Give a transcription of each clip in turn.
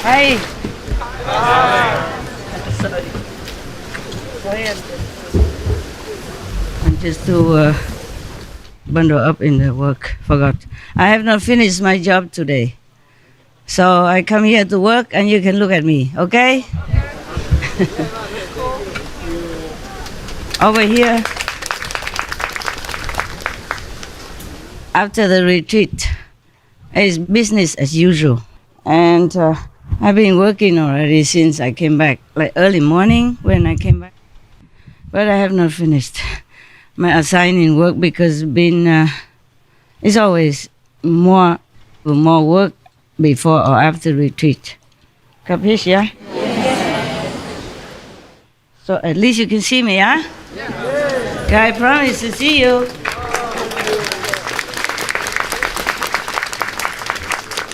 Hi. Sorry. I'm just to bundle up in the work. Forgot. I have not finished my job today. So I come here to work and you can look at me, okay? Over here. After the retreat, it's business as usual. And I've been working already since I came back, like early morning when I came back. But I have not finished my assigning work because it's always more work before or after retreat. Capish, yeah? So at least you can see me, yeah? Okay, I promise to see you.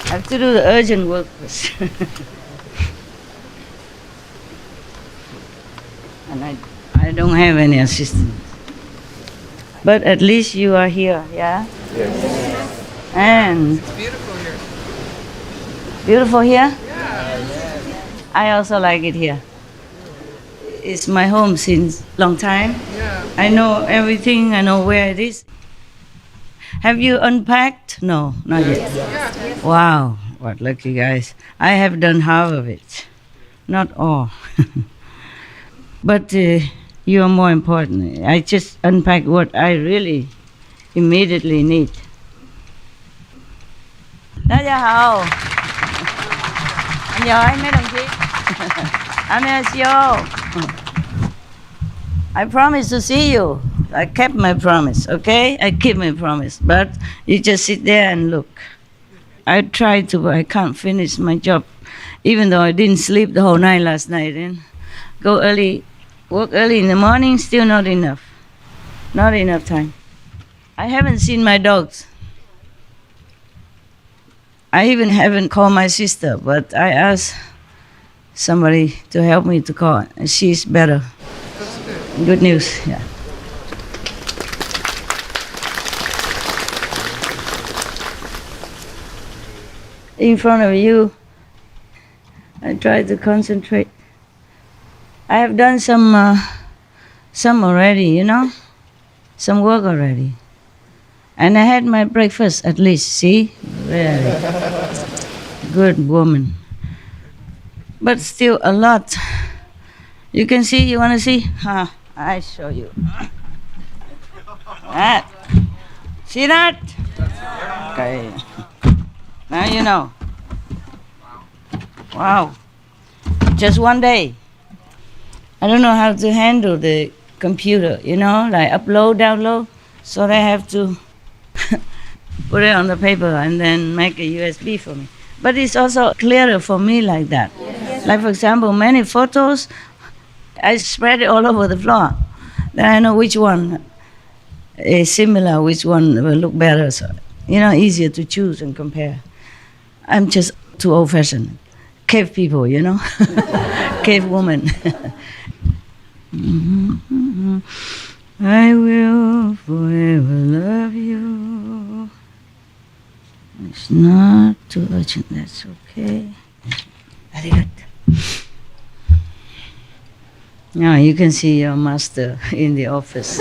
I have to do the urgent work first. And I don't have any assistant. But at least you are here, yeah? Yes. And It's beautiful here. Beautiful here? Yeah. I also like it here. It's my home since long time. Yeah. I know everything, I know where it is. Have you unpacked? No, not yet. Yeah. Wow, what lucky guys. I have done half of it, not all. But you are more important. I just unpack what I really immediately need. 大家好，안녕 mấy đồng chí. 안녕하세요. I promised to see you. I kept my promise, okay? I keep my promise. But you just sit there and look. I tried to, but I can't finish my job. Even though I didn't sleep the whole night last night. And go early, work early in the morning, still not enough. Not enough time. I haven't seen my dogs. I even haven't called my sister, but I asked somebody to help me to call. And she's better. Good news, yeah. In front of you, I try to concentrate. I have done some already, you know, some work already. And I had my breakfast at least, see? Very good woman. But still a lot. You can see, you want to see? I show you. That. See that? Okay. Now you know. Wow. Just one day. I don't know how to handle the computer, you know, like upload, download. So they have to put it on the paper and then make a USB for me. But it's also clearer for me like that. Yes. Like, for example, many photos, I spread it all over the floor. Then I know which one is similar, which one will look better. So, you know, easier to choose and compare. I'm just too old-fashioned. Cave people, you know? Cave woman. I will forever love you. It's not too urgent, that's okay. Very good. Now you can see your master in the office.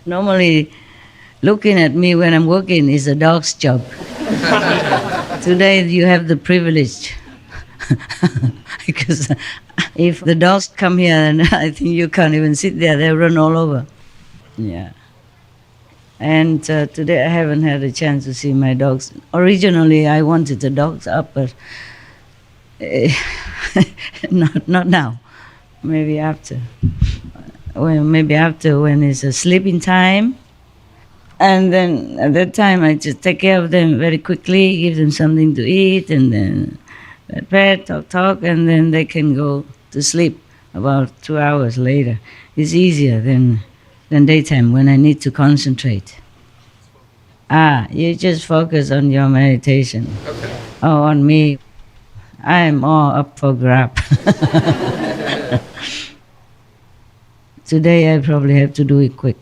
Normally, looking at me when I'm working is a dog's job. Today you have the privilege. Because if the dogs come here, then I think you can't even sit there, they'll run all over. Yeah. And today I haven't had a chance to see my dogs. Originally I wanted the dogs up, but not now. Maybe after. Well, maybe after when it's a sleeping time. And then at that time I just take care of them very quickly, give them something to eat, and then pet, talk, and then they can go to sleep about 2 hours later. It's easier than daytime when I need to concentrate. You just focus on your meditation. Okay. Oh, on me. I am all up for grab. Today I probably have to do it quick.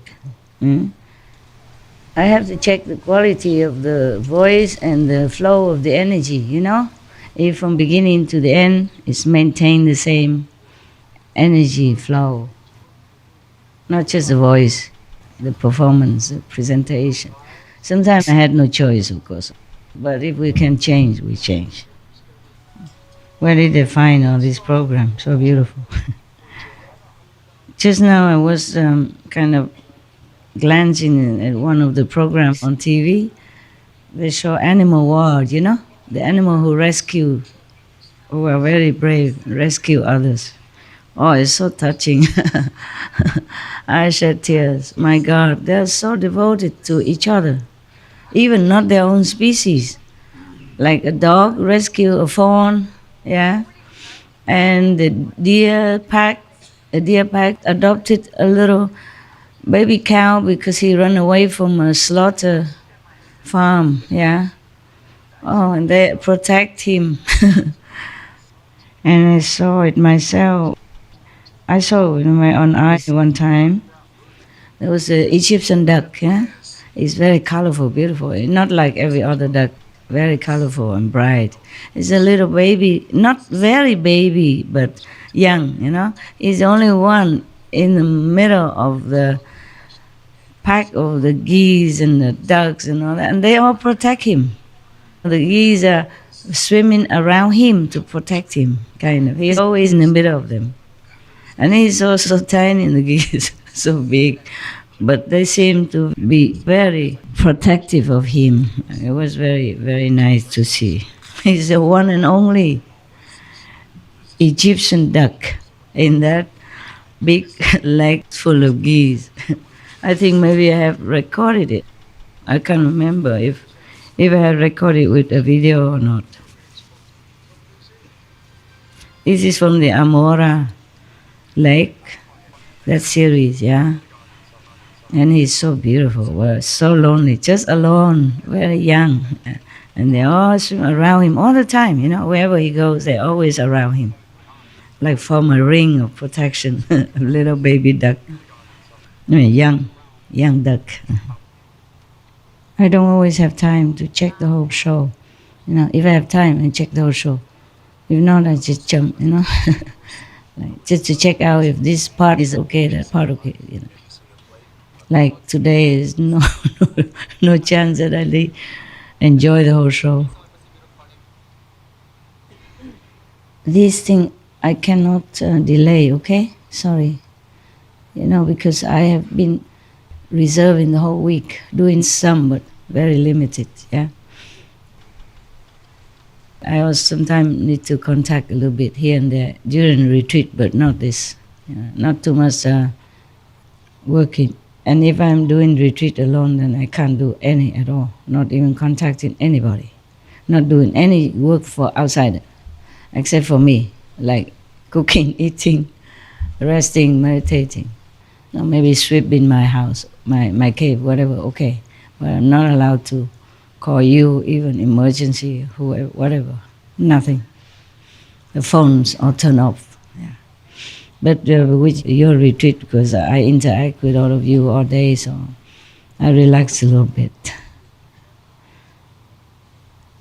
I have to check the quality of the voice and the flow of the energy, you know? if from beginning to the end it's maintained the same energy flow, not just the voice, the performance, the presentation. Sometimes I had no choice, of course, but if we can change, we change. Where did they find all these programs? So beautiful. Just now I was kind of glancing at one of the programs on TV. They show animal world, you know? The animal who rescue, who are very brave, rescue others. Oh, it's so touching. I shed tears. My God, they're so devoted to each other, even not their own species. Like a dog rescue a fawn, yeah? And the deer pack adopted a little baby cow because he ran away from a slaughter farm, yeah? Oh, and they protect him. And I saw it myself. I saw it in my own eyes one time. There was an Egyptian duck, yeah? It's very colorful, beautiful. Not like every other duck, very colorful and bright. It's a little baby, not very baby, but young, you know? He's the only one in the middle of the pack of the geese and the ducks and all that, and they all protect him. The geese are swimming around him to protect him, kind of. He's always in the middle of them. And he's so tiny, the geese, so big. But they seem to be very protective of him. It was very, very nice to see. He's the one and only Egyptian duck in that big lake full of geese. I think maybe I have recorded it. I can't remember if I have recorded with a video or not. This is from the Amora Lake, that series, yeah? And he's so beautiful, well, so lonely, just alone, very young. And they all swim around him all the time, you know, wherever he goes, they're always around him. Like form a ring of protection, a little baby duck. I mean, young duck. I don't always have time to check the whole show. You know, if I have time, I check the whole show. If not, I just jump, you know. Like, just to check out if this part is okay, that part okay, you know. Like today is no chance that I enjoy the whole show. This thing I cannot delay, okay? Sorry. You know, because I have been reserving the whole week, doing some, but very limited, yeah? I also sometimes need to contact a little bit here and there during retreat, but not this. You know, not too much working. And if I'm doing retreat alone, then I can't do any at all, not even contacting anybody, not doing any work for outsider, except for me, like cooking, eating, resting, meditating. Or maybe sweep in my house, my cave, whatever, okay. But I'm not allowed to call you, even emergency, whoever, whatever, nothing. The phones all turn off. Yeah. But with your retreat, because I interact with all of you all day, so I relax a little bit.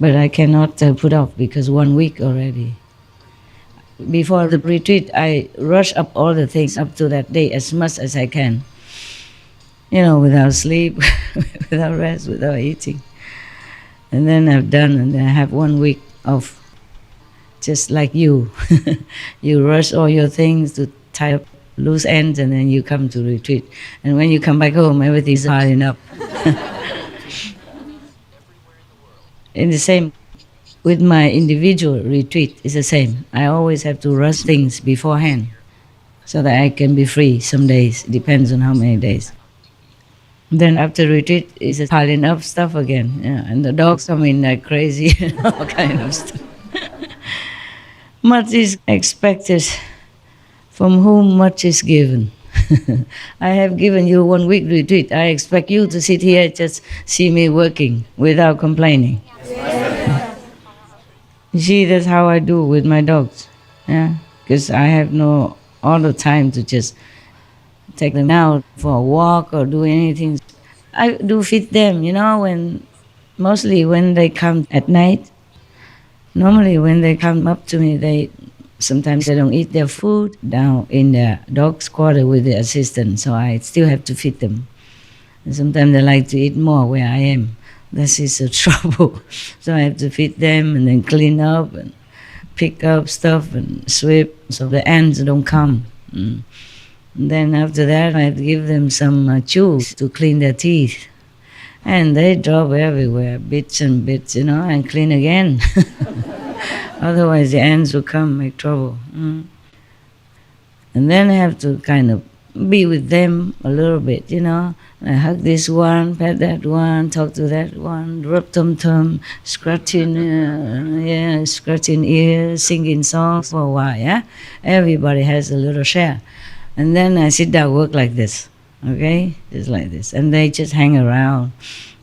But I cannot put off because 1 week already. Before the retreat, I rush up all the things up to that day as much as I can. You know, without sleep, without rest, without eating. And then I've done, and then I have 1 week off. Just like you. You rush all your things to tie up loose ends, and then you come to retreat. And when you come back home, everything's piling up. In the same, with my individual retreat, it's the same. I always have to rush things beforehand so that I can be free some days. Depends on how many days. Then after retreat, it's piling up stuff again. Yeah, and the dogs come in like crazy, all kind of stuff. Much is expected, from whom much is given. I have given you 1 week retreat. I expect you to sit here just see me working without complaining. Yeah. You see, that's how I do with my dogs. Yeah, because I have no all the time to just take them out for a walk or do anything. I do feed them, you know, mostly when they come at night. Normally when they come up to me, sometimes they don't eat their food down in the dog's quarter with the assistant, so I still have to feed them. And sometimes they like to eat more where I am. This is a trouble. So I have to feed them and then clean up and pick up stuff and sweep so the ants don't come. And then after that I have to give them some chews to clean their teeth. And they drop everywhere, bits and bits, and clean again. Otherwise the ants will come, make trouble. And then I have to kind of be with them a little bit, I hug this one, pet that one, talk to that one, rub tum-tum, scratching ears, singing songs for a while, yeah? Everybody has a little share. And then I sit down, work like this, okay? Just like this. And they just hang around.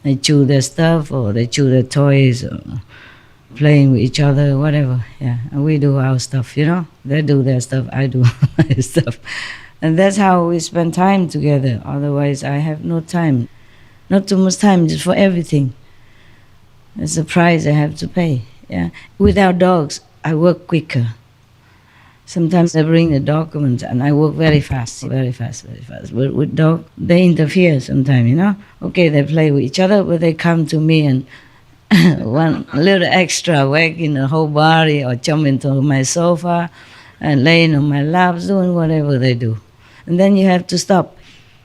They chew their stuff, or they chew their toys, or playing with each other, whatever, yeah. And we do our stuff, They do their stuff, I do my stuff. And that's how we spend time together. Otherwise, I have no time. Not too much time, just for everything. It's a price I have to pay, yeah. Without dogs, I work quicker. Sometimes I bring the documents and I work very fast. But with dog, they interfere sometimes, Okay, they play with each other, but they come to me and one little extra wagging the whole body or jump into my sofa and laying on my lap, doing whatever they do. And then you have to stop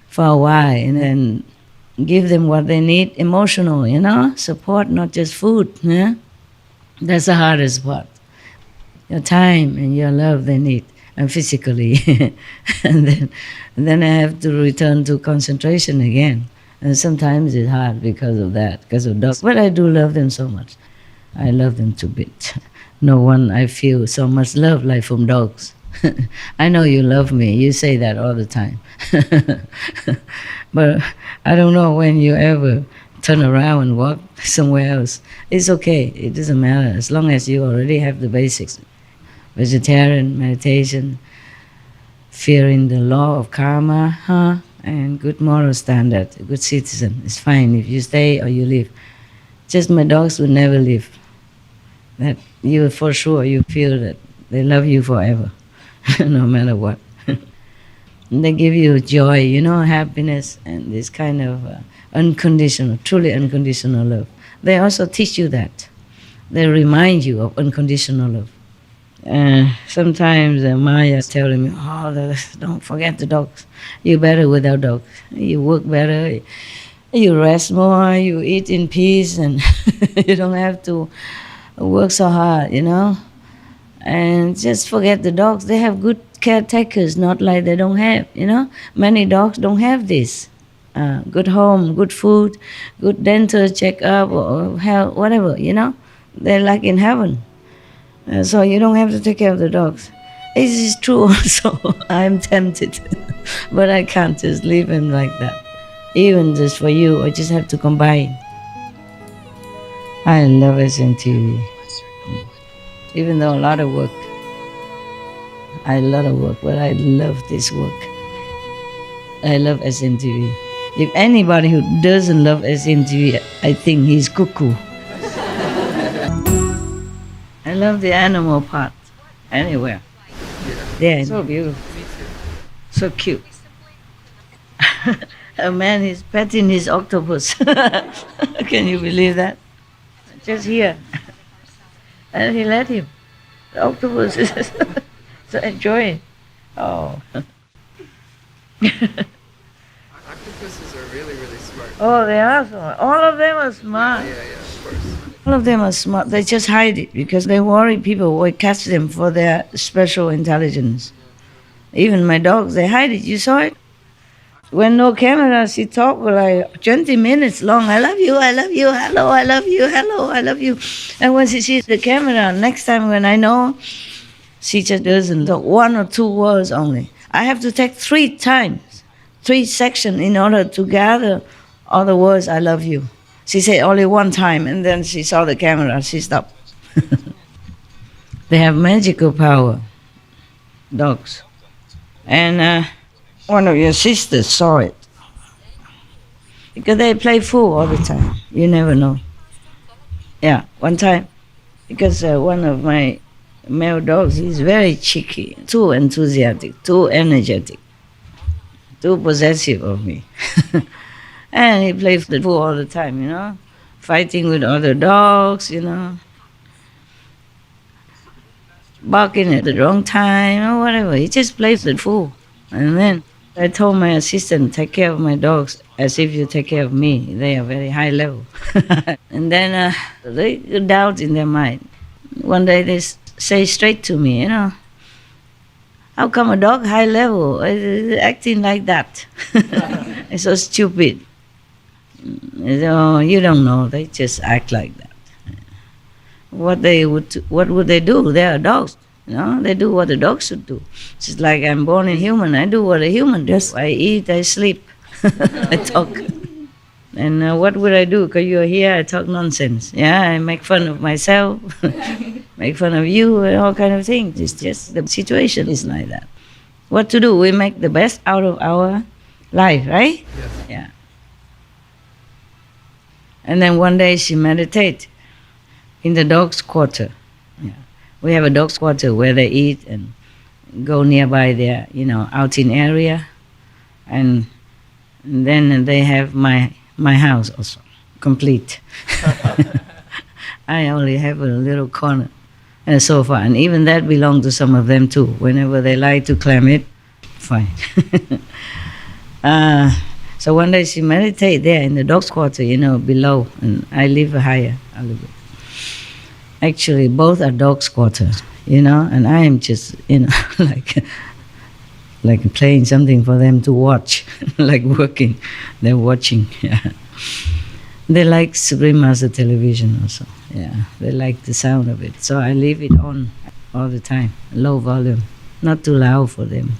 for a while and then give them what they need, emotional, support, not just food. Yeah? That's the hardest part. Your time and your love they need, and physically. and then I have to return to concentration again. And sometimes it's hard because of that, because of dogs. But I do love them so much. I love them to bits. No one I feel so much love like from dogs. I know you love me. You say that all the time. But I don't know when you ever turn around and walk somewhere else. It's okay. It doesn't matter as long as you already have the basics. Vegetarian, meditation, fearing the law of karma, and good moral standard, a good citizen. It's fine if you stay or you leave. Just my dogs will never leave. That you for sure you feel that they love you forever, no matter what. And they give you joy, happiness, and this kind of unconditional, truly unconditional love. They also teach you that. They remind you of unconditional love. Sometimes Maya is telling me, don't forget the dogs. You're better without dogs. You work better, you rest more, you eat in peace, and you don't have to work so hard, And just forget the dogs. They have good caretakers, not like they don't have, Many dogs don't have this. Good home, good food, good dental checkup, or health, whatever, They're like in heaven. So you don't have to take care of the dogs. It is true also. I'm tempted. But I can't just leave them like that. Even just for you, I just have to combine. I love SMTV. Even though a lot of work. But I love this work. I love SMTV. If anybody who doesn't love SMTV, I think he's cuckoo. I love the animal part. Anywhere. Yeah, so beautiful. So cute. A man is petting his octopus. Can you believe that? Just here. And he let him. The octopus is so enjoying. Oh. Octopuses are really, really smart. Oh, they are smart. All of them are smart. Yeah, of course. All of them are smart. They just hide it because they worry people will catch them for their special intelligence. Even my dogs, they hide it. You saw it? When no camera, she talked for like 20 minutes long. I love you, hello, I love you, hello, I love you. And when she sees the camera, next time when I know, she just doesn't talk 1 or 2 words only. I have to take 3 times, 3 sections in order to gather all the words, I love you. She said only 1 time, and then she saw the camera, she stopped. They have magical power, dogs. And one of your sisters saw it. Because they play fool all the time. You never know. Yeah, one time Because one of my male dogs is very cheeky, too enthusiastic, too energetic, too possessive of me. And he plays the fool all the time, fighting with other dogs, barking at the wrong time or whatever. He just plays the fool. And then I told my assistant, take care of my dogs as if you take care of me. They are very high level. And then they doubt in their mind. One day they say straight to me, how come a dog high level is acting like that? It's so stupid. So, you don't know, they just act like that. What would they do? They are dogs. They do what the dogs should do. Just like I'm born a human, I do what a human does. I eat, I sleep, I talk. And what would I do? Because you're here, I talk nonsense. Yeah, I make fun of myself, make fun of you, and all kind of things. It's just the situation is like that. What to do? We make the best out of our life, right? Yes. Yeah. And then one day she meditated in the dog's quarter. Yeah. We have a dog's quarter where they eat and go nearby their, outing area. And then they have my house also, complete. I only have a little corner and a sofa, and even that belongs to some of them too. Whenever they like to claim it, fine. So one day she meditated there in the dog's quarter, below, and I live higher a little bit. Actually, both are dog's quarters, and I am just, like playing something for them to watch, like working. They're watching, yeah. They like Supreme Master Television also, yeah. They like the sound of it. So I leave it on all the time, low volume, not too loud for them.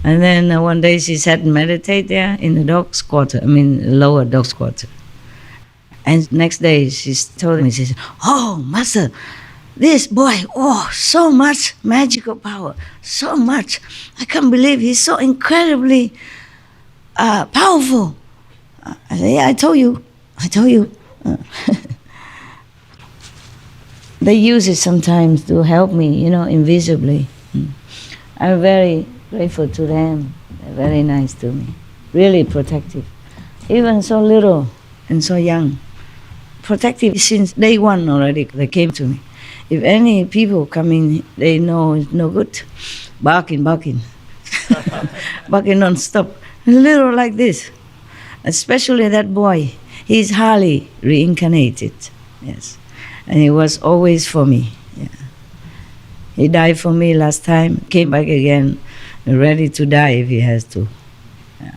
And then one day she sat and meditate there in the dog's quarter, lower dog's quarter. And next day she told me, she said, "Oh, Master, this boy, so much magical power, so much. I can't believe he's so incredibly powerful." I said, "Yeah, I told you. They use it sometimes to help me, invisibly. I'm very grateful to them. They're very nice to me, really protective. Even so little and so young. Protective since day one already, they came to me. If any people come in, they know it's no good. Barking. Barking non-stop. Little like this. Especially that boy. He's highly reincarnated. Yes. And he was always for me. Yeah. He died for me last time, came back again, ready to die if he has to. Yeah.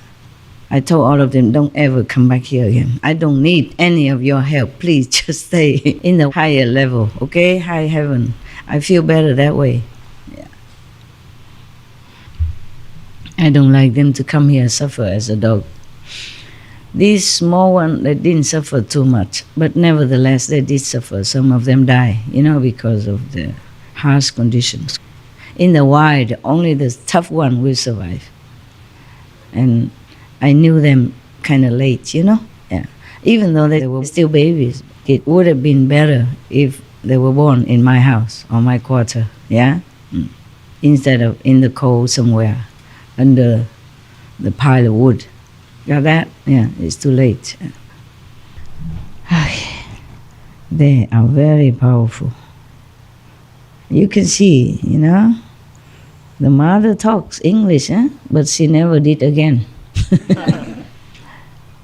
I told all of them, don't ever come back here again. I don't need any of your help. Please just stay in the higher level, okay? High heaven. I feel better that way. Yeah. I don't like them to come here and suffer as a dog. These small ones, they didn't suffer too much, but nevertheless, they did suffer. Some of them die, because of the harsh conditions. In the wild, only the tough one will survive. And I knew them kind of late, Yeah. Even though they were still babies, it would have been better if they were born in my house or my quarter, yeah? Instead of in the cold somewhere under the pile of wood. Got that? Yeah, it's too late. Okay. They are very powerful. You can see, the mother talks English, but she never did again.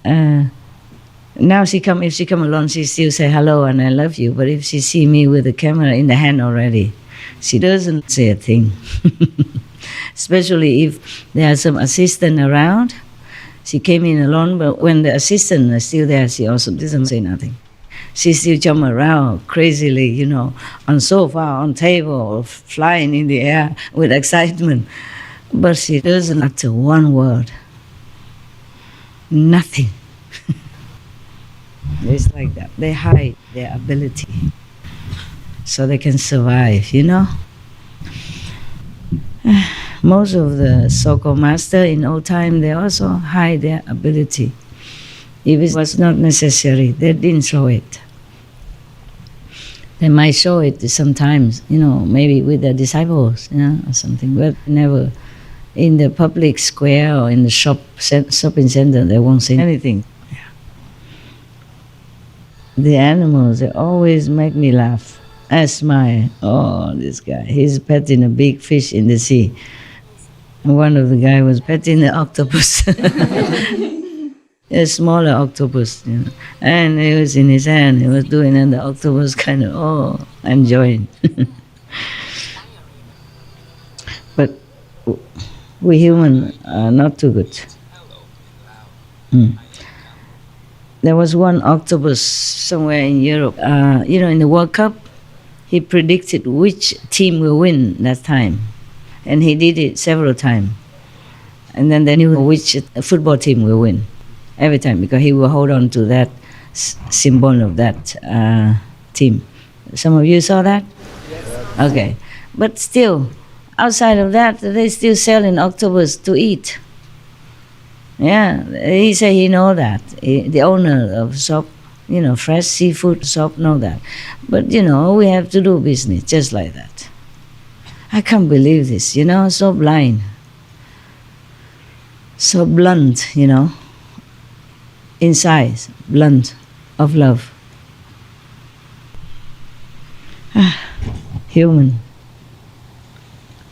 Now if she come along, she still say hello and I love you. But if she see me with the camera in the hand already, she doesn't say a thing. Especially if there are some assistant around. She came in alone, but when the assistant is still there, she also doesn't say nothing. She still jump around crazily, on sofa, on table, flying in the air with excitement. But she doesn't utter one word. Nothing. It's like that. They hide their ability so they can survive, Most of the so-called master in old time, they also hide their ability. If it was not necessary, they didn't show it. They might show it sometimes, maybe with their disciples, or something, but never in the public square or in the shopping center. They won't say anything. The animals, they always make me laugh. I smile. Oh, this guy, he's petting a big fish in the sea. And one of the guys was petting the octopus. A smaller octopus, and it was in his hand, he was doing it, and the octopus kind of, enjoying. But we human are not too good. There was one octopus somewhere in Europe, in the World Cup, he predicted which team will win that time. And he did it several times. And then they knew which football team will win. Every time, because he will hold on to that symbol of that team. Some of you saw that? Yes. Okay. But still, outside of that, they still selling octopus to eat. Yeah, he said he know that. The owner of shop, fresh seafood shop know that. But, we have to do business just like that. I can't believe this, so blind. So blunt, inside, blunt of love. Human.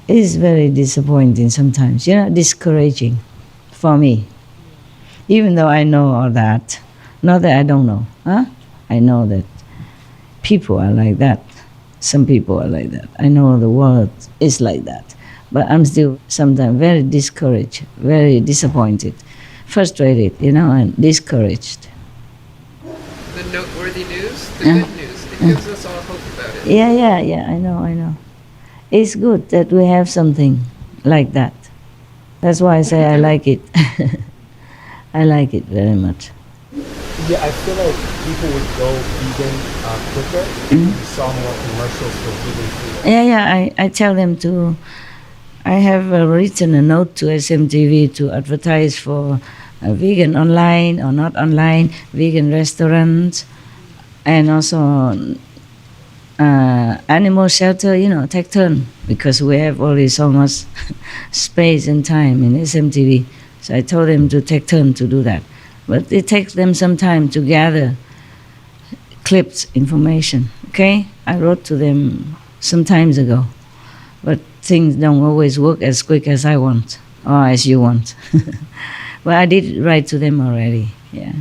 It is very disappointing sometimes, discouraging for me. Even though I know all that, not that I don't know, I know that people are like that. Some people are like that. I know the world is like that. But I'm still sometimes very discouraged, very disappointed, frustrated, and discouraged. The noteworthy news, the good news, it gives us all hope about it. Yeah, I know. It's good that we have something like that. That's why I say I like it. I like it very much. Yeah, I feel like people would go vegan quicker if you saw more commercials for vegan food. Yeah, I tell them to. I have written a note to SMTV to advertise for vegan online or not online, vegan restaurants, and also animal shelter, take turn, because we have only so much space and time in SMTV. So I told them to take turn to do that. But it takes them some time to gather clips, information, okay? I wrote to them some times ago, but things don't always work as quick as I want, or as you want. But I did write to them already, yeah.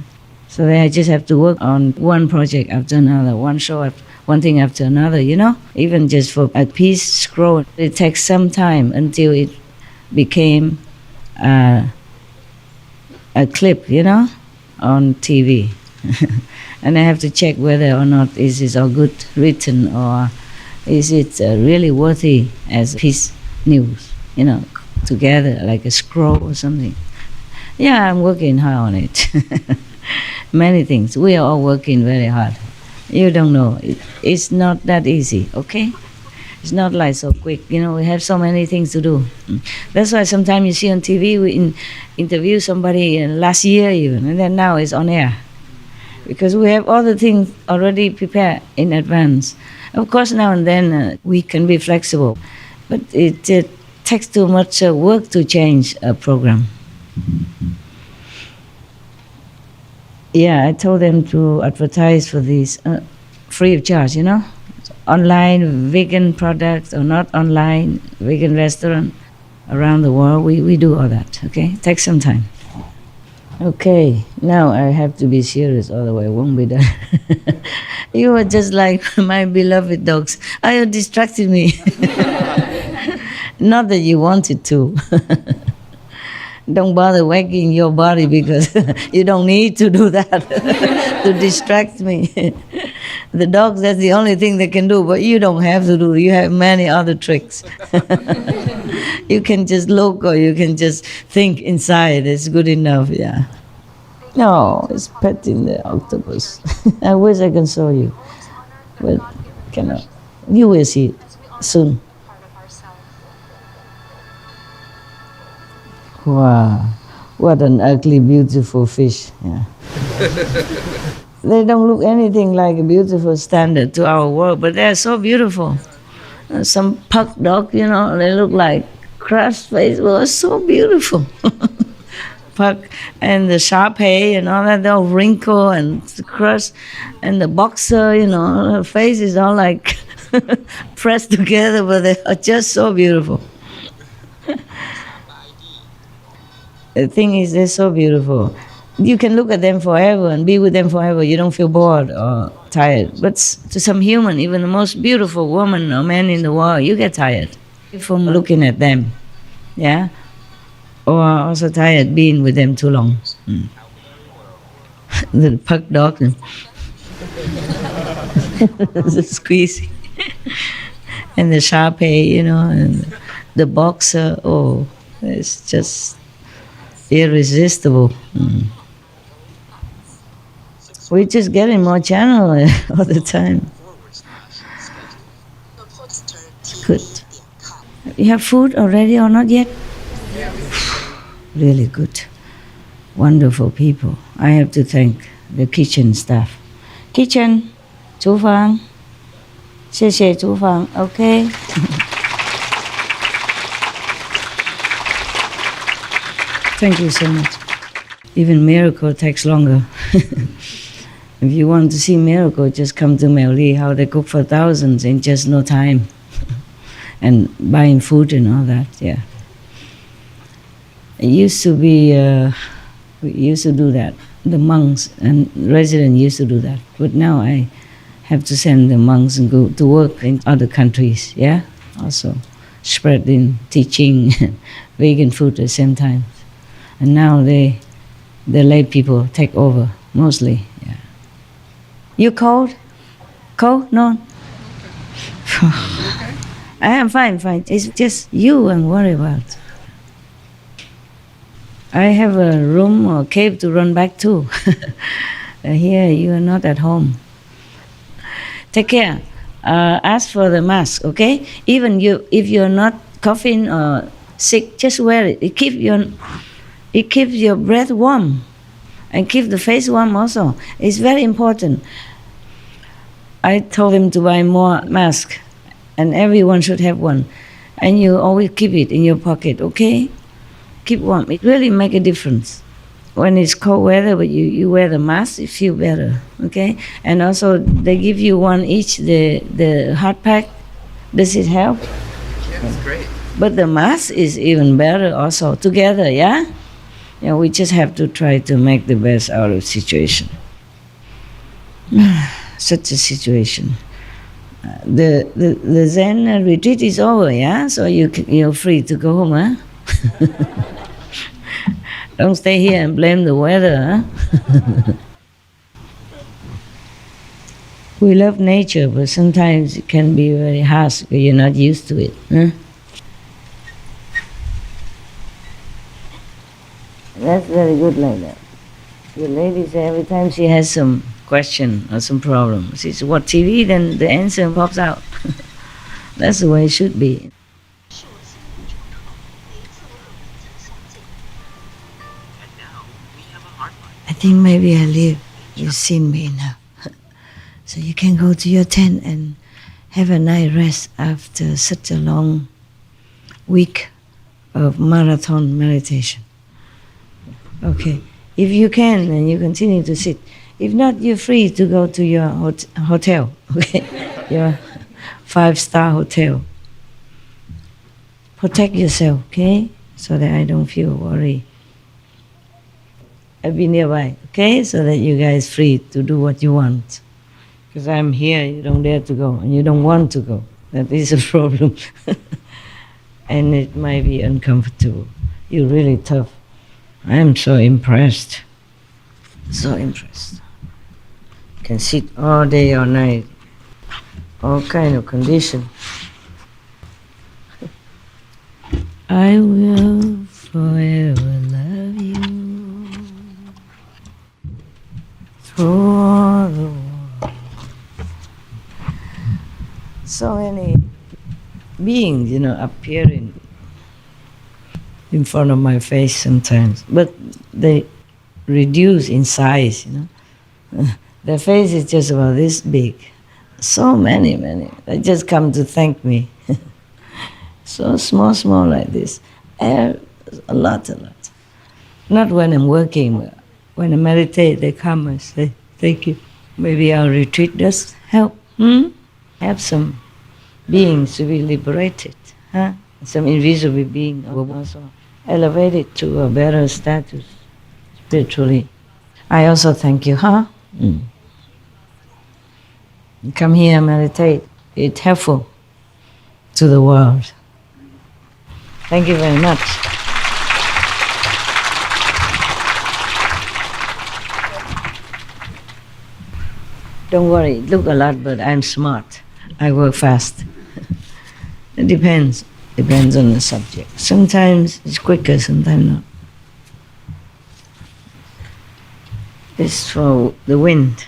So I just have to work on one project after another, one show, one thing after another, Even just for a piece scroll, it takes some time until it became a clip, on TV. And I have to check whether or not is it all good written, or is it really worthy as piece news, together like a scroll or something. Yeah, I'm working hard on it. Many things. We are all working very hard. You don't know. It's not that easy, okay? It's not like so quick. We have so many things to do. That's why sometimes you see on TV, we interview somebody last year even, and then now it's on air. Because we have all the things already prepared in advance. Of course, now and then we can be flexible, but it takes too much work to change a program. Yeah, I told them to advertise for these free of charge, online vegan products or not online vegan restaurant around the world. We do all that, okay? Take some time. Okay, now I have to be serious, otherwise I won't be done. You are just like my beloved dogs. You distracted me. Not that you wanted to. Don't bother wagging your body, because you don't need to do that to distract me. The dogs, that's the only thing they can do, but you don't have to do. You have many other tricks. You can just look, or you can just think inside. It's good enough, yeah. No, it's petting the octopus. I wish I can show you, but cannot. You will see it soon. Wow, what an ugly, beautiful fish. Yeah. They don't look anything like a beautiful standard to our world, but they're so beautiful. Some pug dog, they look like crushed face. Well, it's so beautiful. Pug and the Shar-Pei and all that, they're all wrinkle and crushed. And the boxer, her face is all like pressed together, but they are just so beautiful. The thing is, they're so beautiful. You can look at them forever and be with them forever. You don't feel bored or tired. But to some human, even the most beautiful woman or man in the world, you get tired from looking at them. Yeah? Or also tired being with them too long. The pug dog. The squeezing. And the Shar-Pei, and the boxer. Oh, it's just irresistible. We're just getting more channel all the time. Good. You have food already or not yet? Really good. Wonderful people. I have to thank the kitchen staff. Kitchen, 厨房. 谢谢厨房. Okay. Thank you so much. Even miracle takes longer. If you want to see miracle, just come to Meli, how they cook for thousands in just no time. And buying food and all that, yeah. It used to be, we used to do that. The monks and residents used to do that. But now I have to send the monks and go to work in other countries, yeah? Also spreading, teaching vegan food at the same time. And now the lay people take over, mostly, yeah. You cold? Cold? No? I am fine. It's just you I'm worried about. I have a room or cave to run back to. Here you are not at home. Take care. Ask for the mask, okay? Even if you're not coughing or sick, just wear it. It keeps your breath warm and keep the face warm also. It's very important. I told him to buy more masks, and everyone should have one. And you always keep it in your pocket, okay? Keep warm. It really makes a difference. When it's cold weather, but you wear the mask, you feel better, okay? And also, they give you one each, the hot pack. Does it help? Yeah, it's great. But the mask is even better also, together, yeah? Yeah, we just have to try to make the best out of the situation. Such a situation. The Zen retreat is over, yeah? So you're free to go home, huh? Don't stay here and blame the weather, huh? We love nature, but sometimes it can be very harsh because you're not used to it, huh? That's very good like that. The lady says every time she has some question or some problem, she says, "What TV?" Then the answer pops out. That's the way it should be. I think maybe I leave. You've seen me now. So you can go to your tent and have a night rest after such a long week of marathon meditation. Okay. If you can, then you continue to sit. If not, you're free to go to your hotel, okay? Your 5-star hotel. Protect yourself, okay? So that I don't feel worried. I'll be nearby, okay? So that you guys free to do what you want. Because I'm here, you don't dare to go, and you don't want to go. That is a problem. And it might be uncomfortable. You're really tough. I am so impressed. So impressed. Can sit all day or night. All kind of condition. I will forever love you through all the world. So many beings, appearing in front of my face sometimes, but they reduce in size, Their face is just about this big. So many. They just come to thank me. So small like this. A lot. Not when I'm working, but when I meditate, they come and say, thank you. Maybe our retreat does help. Have some beings to be liberated. Some invisible being also elevated to a better status spiritually. I also thank you, Come here and meditate. It's helpful to the world. Thank you very much. Don't worry, look a lot, but I'm smart. I work fast. It depends on the subject. Sometimes it's quicker, sometimes not. It's for the wind.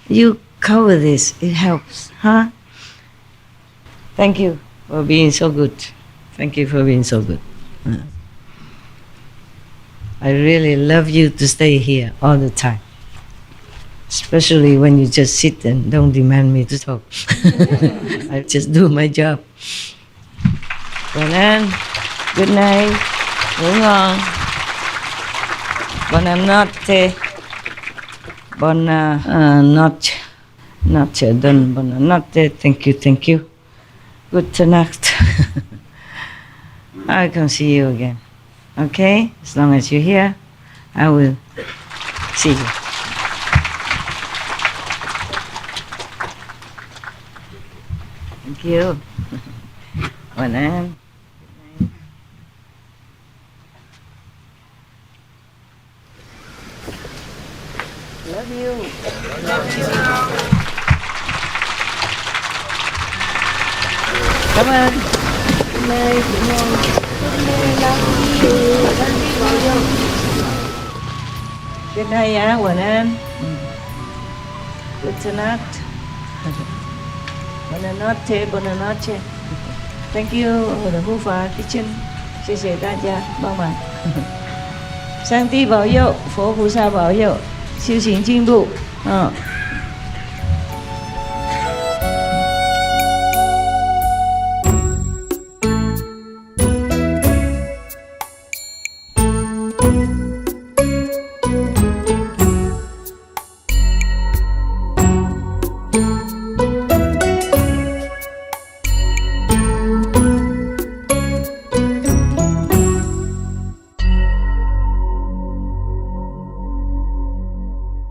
You cover this, it helps, Thank you for being so good. Thank you for being so good. I really love you to stay here all the time. Especially when you just sit and don't demand me to talk. I just do my job. Good night. Ngủ ngon. Buonanotte. Buonanotte. Thank you. Good night. I'll come see you again. Okay? As long as you're here, I will see you. Thank you.晚安. Love you. Cảm ơn. Good night. Good night. Good night,晚安. Good night. Buonanotte. Thank you, the Hufa Kitchen. 谢谢大家帮忙。上帝保佑，佛菩萨保佑，修行进步。